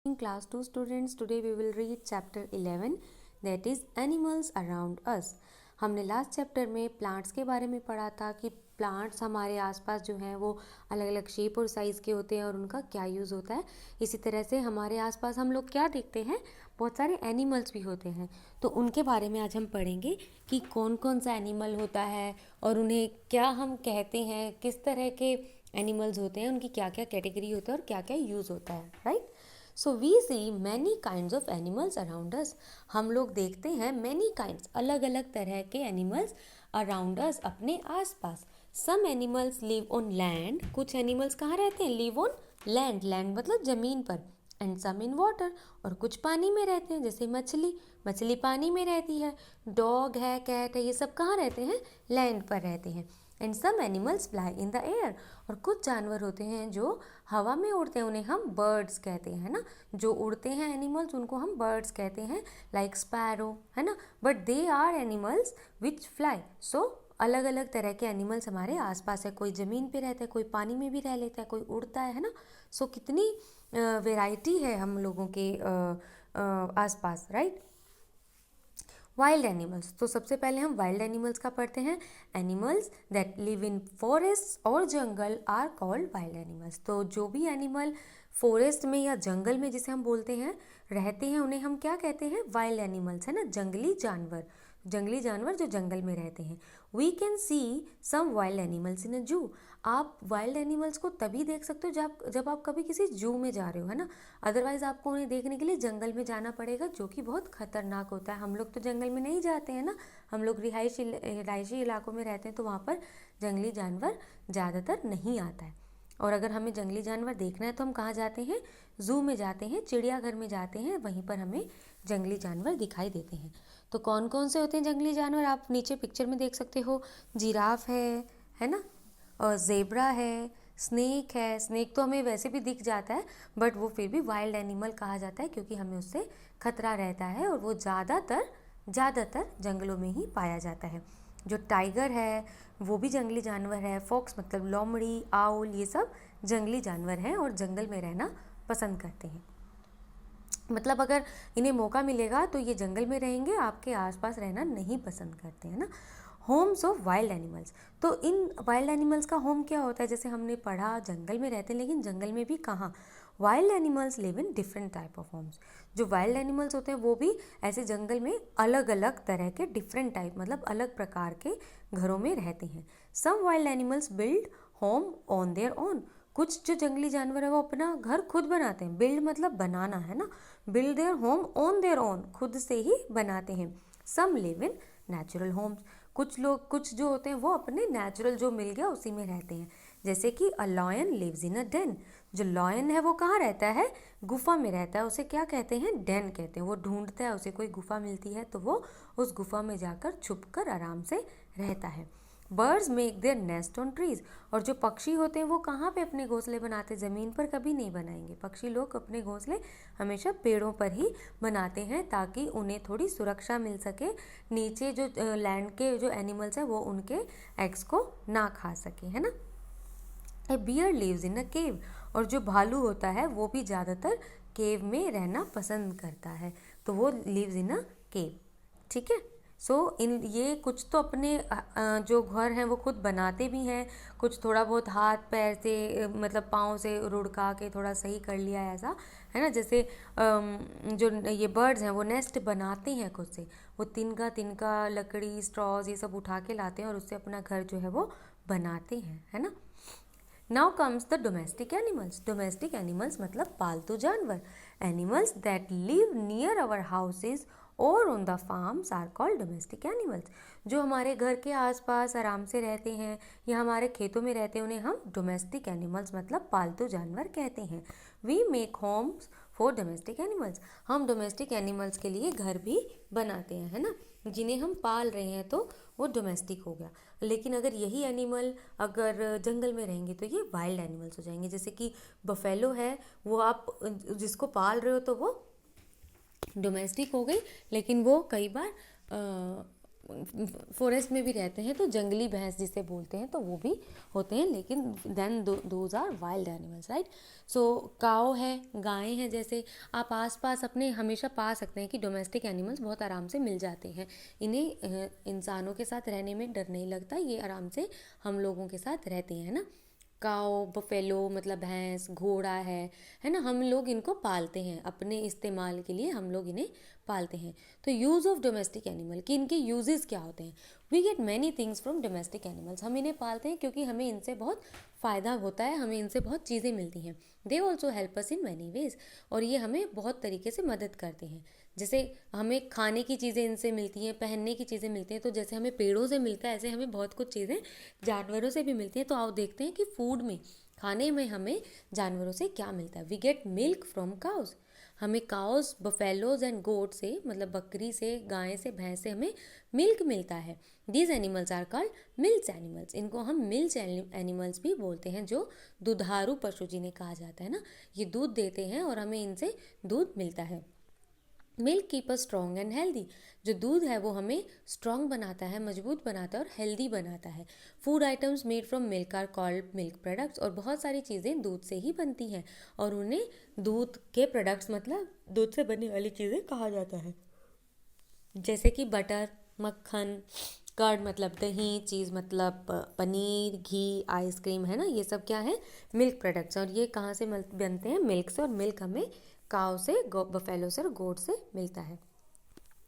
In class 2 students, today we will read chapter 11 that is animals around us. हमने last chapter में plants के बारे में पढ़ा था कि प्लांट्स हमारे आसपास जो हैं वो अलग अलग शेप और साइज़ के होते हैं और उनका क्या यूज़ होता है। इसी तरह से हमारे आसपास हम लोग क्या देखते हैं, बहुत सारे एनिमल्स भी होते हैं। तो उनके बारे में आज हम पढ़ेंगे कि कौन कौन सा एनिमल होता है और उन्हें क्या हम कहते हैं, किस तरह के एनिमल्स होते हैं, उनकी क्या क्या कैटेगरी होता है और क्या क्या यूज़ होता है, right. So we see many kinds of animals around us. हम लोग देखते हैं मैनी काइंड्स, अलग अलग तरह के एनिमल्स अराउंड अस, अपने आसपास। Some animals live on land, कुछ एनिमल्स कहाँ रहते हैं, लिव ऑन लैंड, लैंड मतलब ज़मीन पर। एंड सम इन वाटर, और कुछ पानी में रहते हैं, जैसे मछली, मछली पानी में रहती है। डॉग है, कैट है, ये सब कहाँ रहते हैं, लैंड पर रहते हैं। And some animals fly in the air, और कुछ जानवर होते हैं जो हवा में उड़ते हैं, उन्हें हम बर्ड्स कहते हैं ना। जो उड़ते हैं एनिमल्स उनको हम बर्ड्स कहते हैं, लाइक स्पैरो, है ना। But they are animals which fly. So अलग अलग तरह के एनिमल्स हमारे आसपास है, कोई ज़मीन पे रहता है, कोई पानी में भी रह लेता है, कोई उड़ता है ना। सो कितनी वेराइटी है हम लोगों के आसपास, राइट। वाइल्ड एनिमल्स, तो सबसे पहले हम वाइल्ड एनिमल्स का पढ़ते हैं। Animals that live in forest और जंगल आर कॉल्ड वाइल्ड एनिमल्स। तो जो भी एनिमल फॉरेस्ट में या जंगल में, जिसे हम बोलते हैं, रहते हैं, उन्हें हम क्या कहते हैं, वाइल्ड एनिमल्स, है ना, जंगली जानवर। जंगली जानवर जो जंगल में रहते हैं। We can see some wild animals in a zoo. आप वाइल्ड एनिमल्स को तभी देख सकते हो जब आप कभी किसी जू में जा रहे हो, है ना। अदरवाइज आपको उन्हें देखने के लिए जंगल में जाना पड़ेगा, जो कि बहुत खतरनाक होता है। हम लोग तो जंगल में नहीं जाते हैं ना, हम लोग रिहायशी इलाकों में रहते हैं, तो वहाँ पर जंगली जानवर ज़्यादातर नहीं आता है। और अगर हमें जंगली जानवर देखना है तो हम कहाँ जाते हैं, जू में जाते हैं, चिड़ियाघर में जाते हैं, वहीं पर हमें जंगली जानवर दिखाई देते हैं। तो कौन कौन से होते हैं जंगली जानवर, आप नीचे पिक्चर में देख सकते हो। जिराफ है ना, और जेब्रा है, स्नेक है। स्नेक तो हमें वैसे भी दिख जाता है, बट वो फिर भी वाइल्ड एनिमल कहा जाता है, क्योंकि हमें उससे खतरा रहता है और वो ज़्यादातर जंगलों में ही पाया जाता है। जो टाइगर है वो भी जंगली जानवर है। फॉक्स मतलब लोमड़ी, आउल, ये सब जंगली जानवर हैं और जंगल में रहना पसंद करते हैं। मतलब अगर इन्हें मौका मिलेगा तो ये जंगल में रहेंगे, आपके आसपास रहना नहीं पसंद करते हैं ना। होम्स ऑफ वाइल्ड एनिमल्स, तो इन वाइल्ड एनिमल्स का होम क्या होता है, जैसे हमने पढ़ा जंगल में रहते हैं, लेकिन जंगल में भी कहाँ, wild animals live in different type of homes. जो वाइल्ड एनिमल्स होते हैं वो भी ऐसे जंगल में अलग अलग तरह के डिफरेंट टाइप मतलब अलग प्रकार के घरों में रहते हैं। Some wild animals build home on their own, कुछ जो जंगली जानवर है वो अपना घर खुद बनाते हैं। बिल्ड मतलब बनाना, है ना। Build their home on their own, खुद से ही बनाते हैं। सम लिव इन नेचुरल होम्स, कुछ जो होते हैं वो अपने नेचुरल जो मिल गया उसी में रहते हैं। जैसे कि a lion lives in a den, जो लॉयन है वो कहाँ रहता है, गुफा में रहता है, उसे क्या कहते हैं, डेन कहते हैं। वो ढूंढता है, उसे कोई गुफा मिलती है तो वो उस गुफा में जाकर छुपकर आराम से रहता है। Birds make their nest on trees, और जो पक्षी होते हैं वो कहाँ पे अपने घोंसले बनाते हैं, ज़मीन पर कभी नहीं बनाएंगे। पक्षी लोग अपने घोंसले हमेशा पेड़ों पर ही बनाते हैं, ताकि उन्हें थोड़ी सुरक्षा मिल सके, नीचे जो लैंड के जो एनिमल्स हैं वो उनके एग्स को ना खा सके, है ना। ए बियर लिव्स इन अ केव, और जो भालू होता है वो भी ज़्यादातर केव में रहना पसंद करता है, तो वो लिव्स इन अ केव, ठीक है। सो इन ये कुछ तो अपने जो घर हैं वो खुद बनाते भी हैं, कुछ थोड़ा बहुत हाथ पैर से मतलब पाँव से रुड़का के थोड़ा सही कर लिया ऐसा, है ना। जैसे जो ये बर्ड्स हैं वो नेस्ट बनाते हैं खुद से, वो तिनका तिनका लकड़ी स्ट्रॉज ये सब उठा के लाते हैं और उससे अपना घर जो है वो बनाते हैं, है ना। Now comes the domestic animals. Domestic animals मतलब पालतू जानवर। Animals that live near our houses और on the farms are called domestic animals. जो हमारे घर के आसपास आराम से रहते हैं या हमारे खेतों में रहते हैं उन्हें हम डोमेस्टिक एनिमल्स मतलब पालतू जानवर कहते हैं। We make homes for domestic animals, हम डोमेस्टिक एनिमल्स के लिए घर भी बनाते हैं, है ना। जिन्हें हम पाल रहे हैं तो वो डोमेस्टिक हो गया। लेकिन अगर यही एनिमल अगर जंगल में रहेंगे तो ये वाइल्ड एनिमल्स हो जाएंगे। जैसे कि बफेलो है, वो आप जिसको पाल रहे हो तो वो डोमेस्टिक हो गई, लेकिन वो कई बार फॉरेस्ट में भी रहते हैं तो जंगली भैंस जिसे बोलते हैं तो वो भी होते हैं, लेकिन then those are wild animals, right. So cow है, गायें हैं, जैसे आप आस पास अपने हमेशा पा सकते हैं कि डोमेस्टिक एनिमल्स बहुत आराम से मिल जाते हैं। इन्हें इंसानों के साथ रहने में डर नहीं लगता, ये आराम से हम लोगों के साथ रहते हैं ना। काओ, बफेलो मतलब भैंस, घोड़ा है ना, हम लोग इनको पालते हैं अपने इस्तेमाल के लिए, हम लोग इन्हें पालते हैं। तो यूज़ ऑफ डोमेस्टिक एनिमल कि इनके यूजेस क्या होते हैं। We get many things from domestic animals, हम इन्हें पालते हैं क्योंकि हमें इनसे बहुत फ़ायदा होता है, हमें इनसे बहुत चीज़ें मिलती हैं। They also help us in many ways, और ये हमें बहुत तरीके से मदद करते हैं। जैसे हमें खाने की चीज़ें इनसे मिलती हैं, पहनने की चीज़ें मिलती हैं, तो जैसे हमें पेड़ों से मिलता है ऐसे हमें बहुत कुछ चीज़ें जानवरों से भी मिलती हैं। तो आओ देखते हैं कि फूड में, खाने में हमें जानवरों से क्या मिलता है। We get milk from cows, हमें काउज, बफेलोज एंड गोट से मतलब बकरी से, गाय से, भैंस से हमें मिल्क मिलता है। These animals are called milk animals, इनको हम मिल्क एनिमल्स भी बोलते हैं, जो दुधारू पशु जिन्हें कहा जाता है ना, ये दूध देते हैं और हमें इनसे दूध मिलता है। Milk keep us strong and healthy, जो दूध है वो हमें स्ट्रॉन्ग बनाता है, मजबूत बनाता है और हेल्दी बनाता है। Food items made from milk are called milk products, और बहुत सारी चीज़ें दूध से ही बनती हैं और उन्हें दूध के प्रोडक्ट्स मतलब दूध से बनी वाली चीज़ें कहा जाता है। जैसे कि बटर, मक्खन, कर्ड मतलब दही, चीज़ मतलब पनीर, घी, आइसक्रीम, है ना, ये सब क्या है, मिल्क प्रोडक्ट्स। और ये कहाँ से बनते हैं, मिल्क से, और मिल्क हमें काव से, बफेलो से और गोट से मिलता है।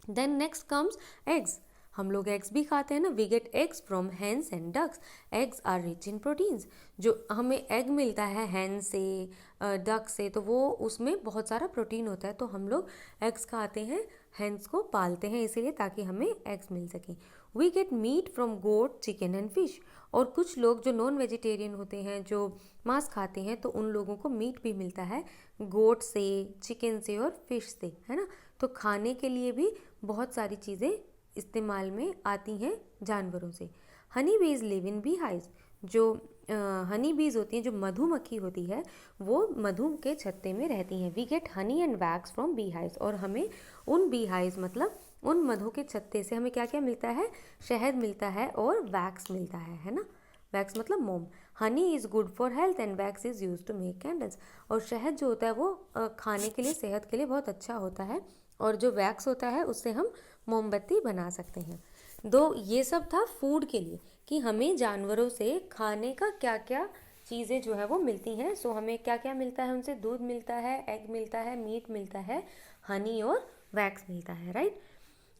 देन नेक्स्ट कम्स एग्स, हम लोग एग्स भी खाते हैं ना। We get eggs from hens and ducks, eggs are rich in proteins, जो हमें एग मिलता है हैन से, डक से, तो वो उसमें बहुत सारा प्रोटीन होता है, तो हम लोग एग्स खाते हैं, हैंस को पालते हैं इसीलिए ताकि हमें एग्स मिल सकें। We get meat from goat, chicken and fish, और कुछ लोग जो नॉन वेजिटेरियन होते हैं, जो मांस खाते हैं, तो उन लोगों को मीट भी मिलता है गोट से, चिकन से और फिश से, है ना। तो खाने के लिए भी बहुत सारी चीज़ें इस्तेमाल में आती हैं जानवरों से। हनी बीज लिव इन बी हाइव्स, जो हनी बीज होती हैं, जो मधुमक्खी होती है, वो मधु के छत्ते में रहती हैं। We get honey and wax from bee hives, और हमें उन बी हाइव्स मतलब उन मधु के छत्ते से हमें क्या क्या मिलता है, शहद मिलता है और वैक्स मिलता है ना। वैक्स मतलब मोम। Honey is good for health and wax is use to make candles, और शहद जो होता है वो खाने के लिए, सेहत के लिए बहुत अच्छा होता है, और जो वैक्स होता है उससे हम मोमबत्ती बना सकते हैं। दो ये सब था फूड के लिए कि हमें जानवरों से खाने का क्या क्या चीज़ें जो है वो मिलती हैं। सो हमें क्या क्या मिलता है उनसे, दूध मिलता है, एग मिलता है, मीट मिलता है, हनी और वैक्स मिलता है, राइट।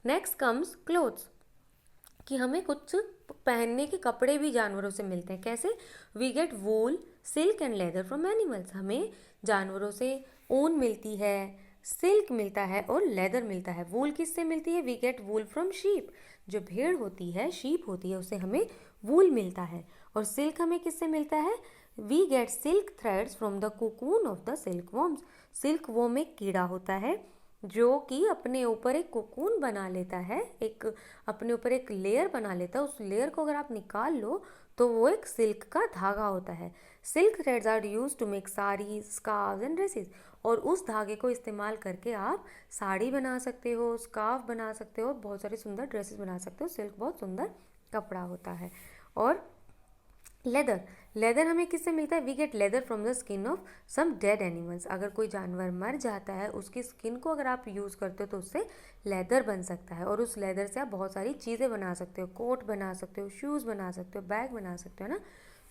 नेक्स्ट कम्स क्लोथ्स, कि हमें कुछ पहनने के कपड़े भी जानवरों से मिलते हैं। कैसे, we get wool, silk and leather from animals, हमें जानवरों से ऊन मिलती है, सिल्क मिलता है और लेदर मिलता है। वूल किससे मिलती है, we get wool from sheep, जो भेड़ होती है, शीप होती है, उससे हमें वूल मिलता है। और सिल्क हमें किससे मिलता है, we get silk threads from the cocoon of the silk worms, silk worm एक कीड़ा होता है जो कि अपने ऊपर एक कोकून बना लेता है, एक अपने ऊपर एक लेयर बना लेता है। उस लेयर को अगर आप निकाल लो तो वो एक सिल्क का धागा होता है। Silk threads are use to make saris, scarf and dresses, और उस धागे को इस्तेमाल करके आप साड़ी बना सकते हो, स्कार्फ बना सकते हो, बहुत सारी सुंदर ड्रेसेस बना सकते हो। सिल्क बहुत सुंदर कपड़ा होता है। और लेदर, लेदर हमें किससे मिलता है, we get leather from the skin of some dead animals, अगर कोई जानवर मर जाता है उसकी स्किन को अगर आप यूज़ करते हो तो उससे लेदर बन सकता है, और उस लेदर से आप बहुत सारी चीज़ें बना सकते हो, कोट बना सकते हो, शूज़ बना सकते हो, बैग बना सकते हो ना।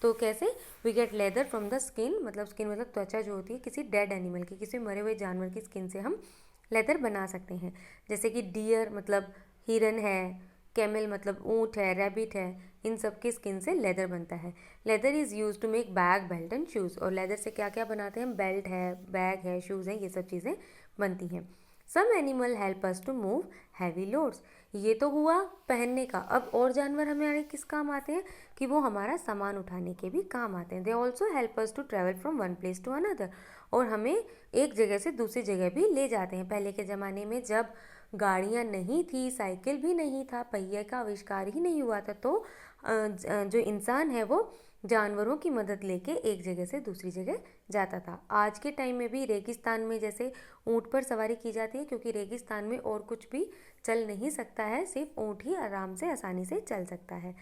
तो कैसे, we get leather from the skin मतलब त्वचा जो होती है किसी डेड एनिमल की, किसी मरे हुए जानवर की स्किन से हम लेदर बना सकते हैं। जैसे कि डियर मतलब हिरन है, कैमल मतलब ऊँट है, रैबिट है, इन सब की स्किन से लेदर बनता है। Leather is use to make bag, belt and shoes, और लेदर से क्या क्या बनाते हैं, बेल्ट है, बैग है, शूज़ है, ये सब चीज़ें बनती हैं। Some animal help us to move heavy loads, ये तो हुआ पहनने का। अब और जानवर हमारे किस काम आते हैं, कि वो हमारा सामान उठाने के भी काम आते हैं। They also help us to travel from one place to another, और हमें एक जगह से दूसरी जगह भी ले जाते हैं। पहले के ज़माने में जब गाड़ियाँ नहीं थी, साइकिल भी नहीं था, पहिए का आविष्कार ही नहीं हुआ था, तो जो इंसान है वो जानवरों की मदद लेके एक जगह से दूसरी जगह जाता था। आज के टाइम में भी रेगिस्तान में जैसे ऊँट पर सवारी की जाती है, क्योंकि रेगिस्तान में और कुछ भी चल नहीं सकता है, सिर्फ ऊँट ही आराम से आसानी से चल सकता है।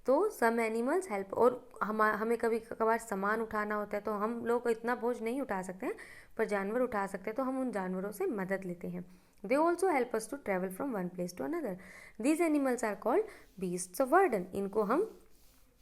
तो सम एनिमल्स हेल्प, और हमें कभी कभार सामान उठाना होता है तो हम लोग इतना बोझ नहीं उठा सकते हैं, पर जानवर उठा सकते हैं, तो हम उन जानवरों से मदद लेते हैं। They also help us to travel from one place to another. These animals are called beasts of burden. इनको हम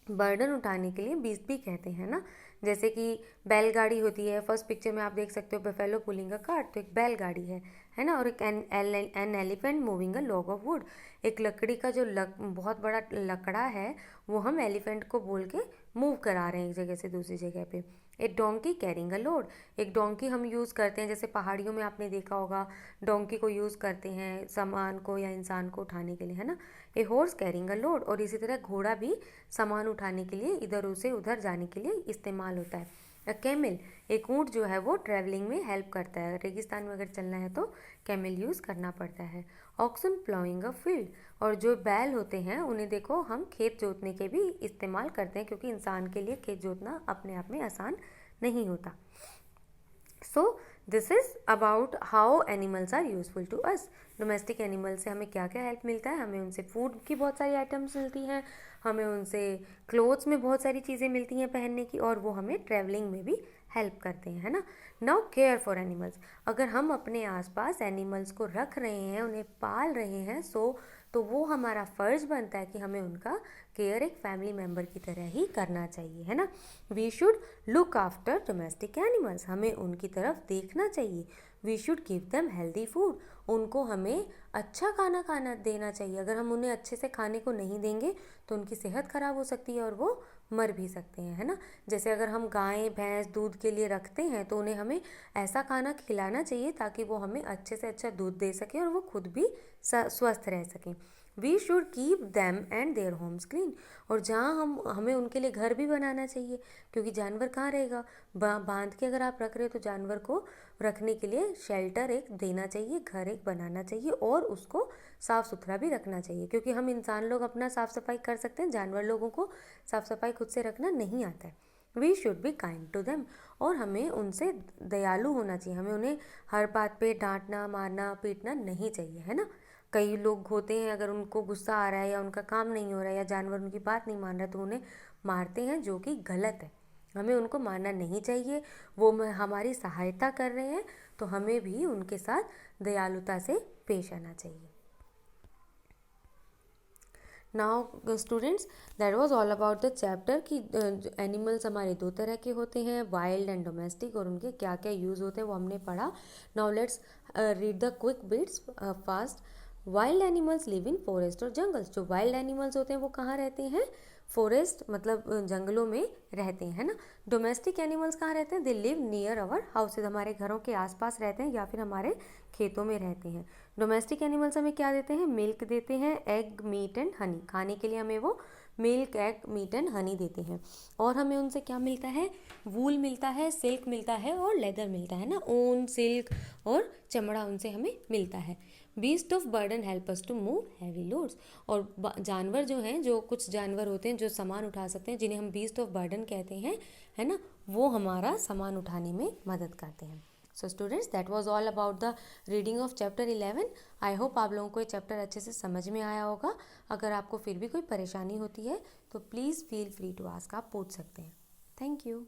बर्डन उठाने के लिए बीस्ट भी कहते हैं ना। जैसे कि बैलगाड़ी होती है, फर्स्ट पिक्चर में आप देख सकते हो बफेलो पुलिंग अ कार्ट, तो एक बैलगाड़ी है ना। और एक an elephant moving a log of would, एक लकड़ी का जो बहुत बड़ा लकड़ा है वो हम एलिफेंट को बोल के मूव करा रहे हैं एक जगह से दूसरी जगह पे। एक डोंकी कैरिंग अ लोड, एक डोंकी हम यूज़ करते हैं, जैसे पहाड़ियों में आपने देखा होगा डोंकी को यूज़ करते हैं सामान को या इंसान को उठाने के लिए, है ना। A horse carrying a load, और इसी तरह घोड़ा भी सामान उठाने के लिए इधर से उधर जाने के लिए इस्तेमाल होता है। अ कैमल, एक ऊँट जो है वो ट्रैवलिंग में हेल्प करता है, रेगिस्तान में अगर चलना है तो कैमल यूज़ करना पड़ता है। ऑक्सन प्लाइंग अ फील्ड, और जो बैल होते हैं उन्हें देखो हम खेत जोतने के भी इस्तेमाल करते हैं, क्योंकि इंसान के लिए खेत जोतना अपने आप में आसान नहीं होता। So this is about how animals are useful to us. Domestic animal से हमें क्या क्या हेल्प मिलता है, हमें उनसे फूड की बहुत सारी आइटम्स मिलती हैं, हमें उनसे क्लोथ्स में बहुत सारी चीज़ें मिलती हैं पहनने की, और वो हमें ट्रैवलिंग में भी हेल्प करते हैं, है ना। नाउ केयर फॉर एनिमल्स, अगर हम अपने आसपास एनिमल्स को रख रहे हैं, उन्हें पाल रहे हैं, तो वो हमारा फ़र्ज़ बनता है कि हमें उनका केयर एक फैमिली मेम्बर की तरह ही करना चाहिए, है ना। We should look after domestic animals, हमें उनकी तरफ देखना चाहिए। We should give them healthy food, उनको हमें अच्छा खाना देना चाहिए। अगर हम उन्हें अच्छे से खाने को नहीं देंगे तो उनकी सेहत ख़राब हो सकती है और वो मर भी सकते हैं, है ना। जैसे अगर हम गाय भैंस दूध के लिए रखते हैं तो उन्हें हमें ऐसा खाना खिलाना चाहिए ताकि वो हमें अच्छे से अच्छा दूध दे सकें और वो खुद भी स्वस्थ रह सकें। We should keep them and their homes clean, और जहाँ हमें उनके लिए घर भी बनाना चाहिए, क्योंकि जानवर कहाँ रहेगा, बांध के अगर आप रख रहे हो तो जानवर को रखने के लिए शेल्टर एक देना चाहिए, घर एक बनाना चाहिए, और उसको साफ़ सुथरा भी रखना चाहिए, क्योंकि हम इंसान लोग अपना साफ़ सफाई कर सकते हैं, जानवर लोगों को साफ़ सफाई खुद से रखना नहीं आता है। We should be kind to them, और हमें उनसे दयालु होना चाहिए, हमें उन्हें हर बात पे डांटना मारना पीटना नहीं चाहिए, है ना। कई लोग होते हैं, अगर उनको गुस्सा आ रहा है या उनका काम नहीं हो रहा है या जानवर उनकी बात नहीं मान रहा तो उन्हें मारते हैं, जो कि गलत है। हमें उनको मारना नहीं चाहिए, वो हमारी सहायता कर रहे हैं तो हमें भी उनके साथ दयालुता से पेश आना चाहिए। Now students, that was all about the chapter कि एनिमल्स हमारे दो तरह के होते हैं, वाइल्ड एंड डोमेस्टिक, और उनके क्या क्या यूज़ होते हैं वो हमने पढ़ा। Now let's read the quick bits fast. Wild animals live in forest और जंगल्स, जो वाइल्ड एनिमल्स होते हैं वो कहाँ रहते हैं, फॉरेस्ट मतलब जंगलों में रहते हैं, है ना। डोमेस्टिक एनिमल्स कहाँ रहते हैं, they live near our houses, हमारे घरों के आसपास रहते हैं या फिर हमारे खेतों में रहते हैं। डोमेस्टिक एनिमल्स हमें क्या देते हैं, मिल्क देते हैं, एग मीट एंड हनी, खाने के लिए हमें वो milk egg meat and honey देते हैं। और हमें उनसे क्या मिलता है, वूल मिलता है, सिल्क मिलता है और लेदर मिलता है ना, ऊन सिल्क और चमड़ा उनसे हमें मिलता है। Beast of burden help us to move heavy loads, और जानवर जो हैं, जो कुछ जानवर होते हैं जो सामान उठा सकते हैं, जिन्हें हम बीस्ट ऑफ बर्डन कहते हैं, है ना, वो हमारा सामान उठाने में मदद करते हैं। So students, that was all about the reading of chapter 11। I hope आप लोगों को ये चैप्टर अच्छे से समझ में आया होगा। अगर आपको फिर भी कोई परेशानी होती है तो please feel free to ask, आप पूछ सकते हैं। Thank you.